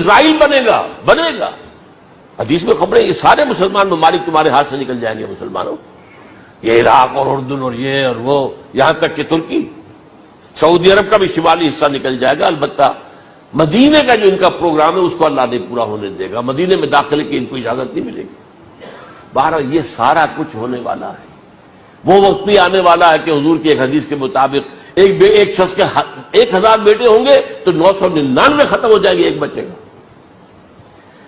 اسرائیل بنے گا. حدیث میں خبریں یہ سارے مسلمان ممالک تمہارے ہاتھ سے نکل جائیں گے مسلمانوں. یہ عراق اور اردن اور یہ اور وہ، یہاں تک کہ ترکی، سعودی عرب کا بھی شمالی حصہ نکل جائے گا. البتہ مدینے کا جو ان کا پروگرام ہے اس کو اللہ نہیں پورا ہونے دے گا. مدینے میں داخلے کی ان کو اجازت نہیں ملے گی. بہرحال یہ سارا کچھ ہونے والا ہے. وہ وقت بھی آنے والا ہے کہ حضور کی ایک حدیث کے مطابق ایک شخص کے 1000 بیٹے ہوں گے تو 999 ختم ہو جائیں گے، ایک بچے گا.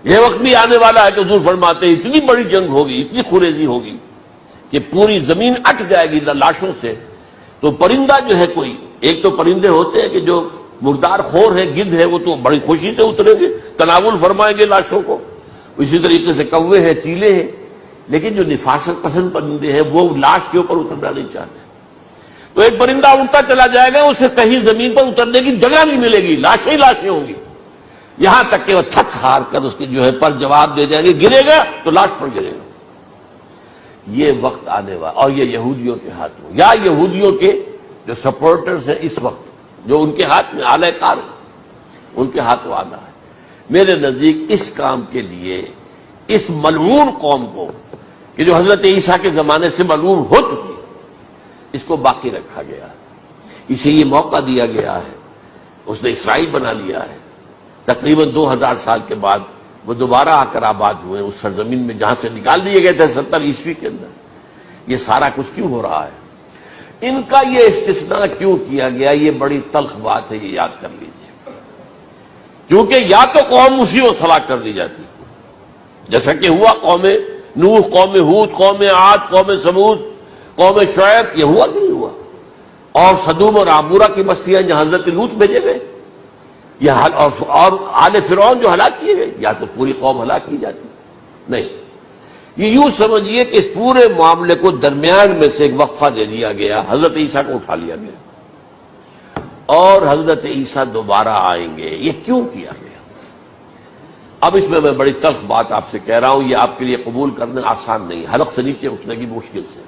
یہ وقت بھی آنے والا ہے کہ حضور فرماتے ہیں اتنی بڑی جنگ ہوگی، اتنی خریزی ہوگی کہ پوری زمین اٹ جائے گی لاشوں سے. تو پرندہ جو ہے کوئی، ایک تو پرندے ہوتے ہیں کہ جو مردار خور ہے، گدھ ہے، وہ تو بڑی خوشی سے اتریں گے، تناول فرمائیں گے لاشوں کو. اسی طریقے سے کوے ہیں، چیلے ہیں. لیکن جو نفاست پسند پرندے ہیں وہ لاش کے اوپر اترنا نہیں چاہتے. تو ایک پرندہ اڑتا چلا جائے گا، اسے کہیں زمین پر اترنے کی جگہ نہیں ملے گی، لاشیں ہی لاشیں ہوں گی. یہاں تک کہ وہ تھک ہار کر اس کے جو ہے پر جواب دے جائیں گے، گرے گا تو لاش پر گرے گا. یہ وقت آنے والا، اور یہ یہودیوں کے ہاتھوں، یا یہودیوں کے جو سپورٹرز ہیں اس وقت، جو ان کے ہاتھ میں آلہ کار ہیں، ان کے ہاتھوں آنا ہے. میرے نزدیک اس کام کے لیے اس ملعون قوم کو، کہ جو حضرت عیسیٰ کے زمانے سے ملعون ہو چکی ہے، اس کو باقی رکھا گیا ہے. اسے یہ موقع دیا گیا ہے. اس نے اسرائیل بنا لیا ہے. تقریباً 2000 سال کے بعد وہ دوبارہ آ کر آباد ہوئے اس سرزمین میں جہاں سے نکال دیے گئے تھے 70 عیسوی کے اندر. یہ سارا کچھ کیوں ہو رہا ہے؟ ان کا یہ استثناء کیوں کیا گیا؟ یہ بڑی تلخ بات ہے، یہ یاد کر لیجیے. کیونکہ یا تو قوم اسی وقت ہلاک کر دی جاتی، جیسا کہ ہوا قوم نوح، قوم ہود، قوم عاد، قوم ثمود، قوم شعیب. یہ ہوا کہ نہیں ہوا؟ اور سدوم اور عمورہ کی بستیاں جہاں حضرت لوط بھیجے گئے، اور آل فرعون جو ہلاک کیے گئے. یا تو پوری قوم ہلاک کی جاتی، نہیں. یہ یوں سمجھیے کہ اس پورے معاملے کو درمیان میں سے ایک وقفہ دے دیا گیا، حضرت عیسیٰ کو اٹھا لیا گیا، اور حضرت عیسیٰ دوبارہ آئیں گے. یہ کیوں کیا گیا؟ اب اس میں بڑی تلخ بات آپ سے کہہ رہا ہوں، یہ آپ کے لیے قبول کرنا آسان نہیں، حلق سے نیچے اٹھنے کی مشکل سے.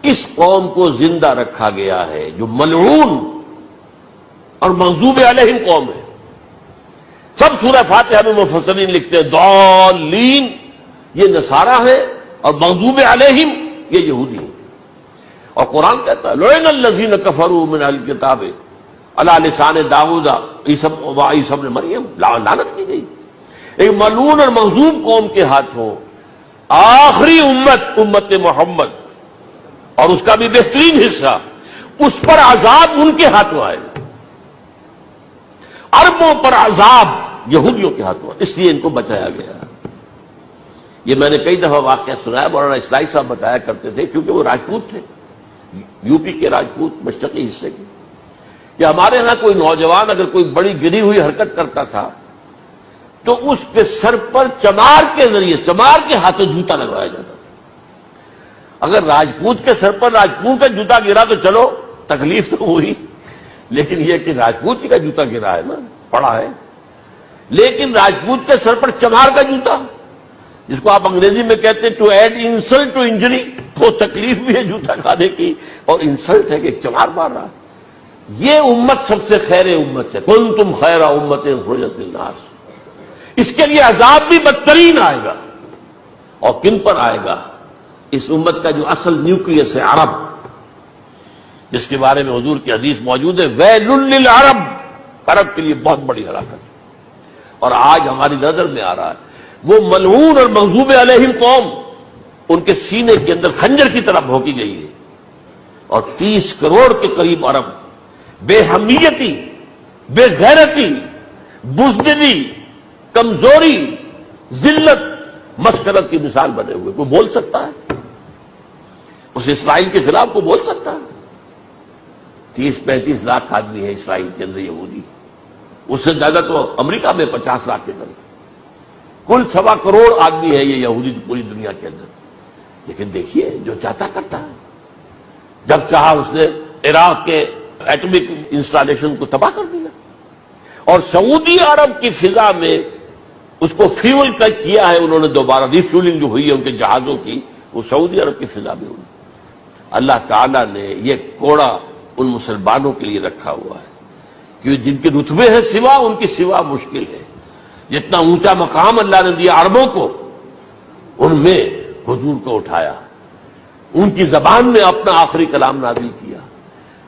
اس قوم کو زندہ رکھا گیا ہے جو ملعون اور مغضوب علیہم قوم ہے. سب سورہ فاتحہ میں مفسرین لکھتے ہیں ضالین، یہ نصارہ ہے، اور مغضوب علیہم یہ یہودی ہیں. اور قرآن کہتا ہے لعن الذین کفروا من اہل الکتاب علی لسان داؤد وعیسی ابن مریم، لعنت کی گئی. ایک ملعون اور مغضوب قوم کے ہاتھوں آخری امت محمد، اور اس کا بھی بہترین حصہ، اس پر عذاب ان کے ہاتھوں آئے گا. عربوں پر عذاب یہودیوں کے ہاتھوں، اس لیے ان کو بچایا گیا. یہ میں نے کئی دفعہ واقعہ سنایا، مولانا اسلائی صاحب بتایا کرتے تھے، کیونکہ وہ راجپوت تھے، یو پی کے راجپوت، مشرقی حصے کے. کہ ہمارے ہاں کوئی نوجوان اگر کوئی بڑی گری ہوئی حرکت کرتا تھا تو اس کے سر پر چمار کے ذریعے، چمار کے ہاتھوں جوتا لگوایا جاتا تھا. اگر راجپوت کے سر پر راجپوت کا جوتا گرا تو چلو تکلیف تو ہوئی، لیکن یہ کہ راجپوت کا جوتا گرا ہے نا، پڑا ہے. لیکن راجپوت کے سر پر چمار کا جوتا، جس کو آپ انگریزی میں کہتے ہیں to add insult to injury, وہ تکلیف بھی ہے جوتا کھانے کی، اور انسلٹ ہے کہ چمار مار رہا. یہ امت سب سے خیر امت ہے، کنتم خیر امت اخرجت للناس. اس کے لیے عذاب بھی بدترین آئے گا. اور کن پر آئے گا؟ اس امت کا جو اصل نیوکلیس ہے عرب، جس کے بارے میں حضور کی حدیث موجود ہے ویل للعرب، عرب کے لیے بہت بڑی ہلاکت. اور آج ہماری نظر میں آ رہا ہے وہ ملعون اور مغضوب علیہم قوم، ان کے سینے کے اندر خنجر کی طرح بھونکی گئی ہے. اور 30 کروڑ کے قریب عرب بے حمیتی، بے غیرتی، بزدلی، کمزوری، ذلت، مسکرت کی مثال بنے ہوئے. کوئی بول سکتا ہے اس اسرائیل کے خلاف؟ کوئی بول سکتا ہے؟ 30-35 لاکھ آدمی ہے اسرائیل کے اندر یہودی، اس سے زیادہ تو امریکہ میں 50 لاکھ کے قریب. کل 1.25 کروڑ آدمی ہے یہ یہودی پوری دنیا کے اندر. لیکن دیکھیے جو چاہتا کرتا ہے. جب چاہا اس نے عراق کے ایٹمک انسٹالیشن کو تباہ کر دیا، اور سعودی عرب کی فضا میں اس کو فیول کیا ہے انہوں نے. دوبارہ ری فیولنگ جو ہوئی ہے ان کے جہازوں کی، وہ سعودی عرب کی فضا میں ہوئی. اللہ تعالیٰ نے یہ کوڑا ان مسلمانوں کے لیے رکھا ہوا ہے کہ جن کے رتبے ہیں سوا، ان کی سوا مشکل ہے. جتنا اونچا مقام اللہ نے دیا عربوں کو، ان میں حضور کو اٹھایا، ان کی زبان میں اپنا آخری کلام نازل کیا،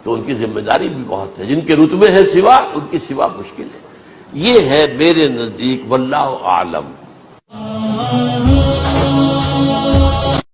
تو ان کی ذمہ داری بھی بہت ہے۔ جن کے رتبے ہیں سوا، ان کی سوا مشکل ہے۔ یہ ہے میرے نزدیک واللہ اعلم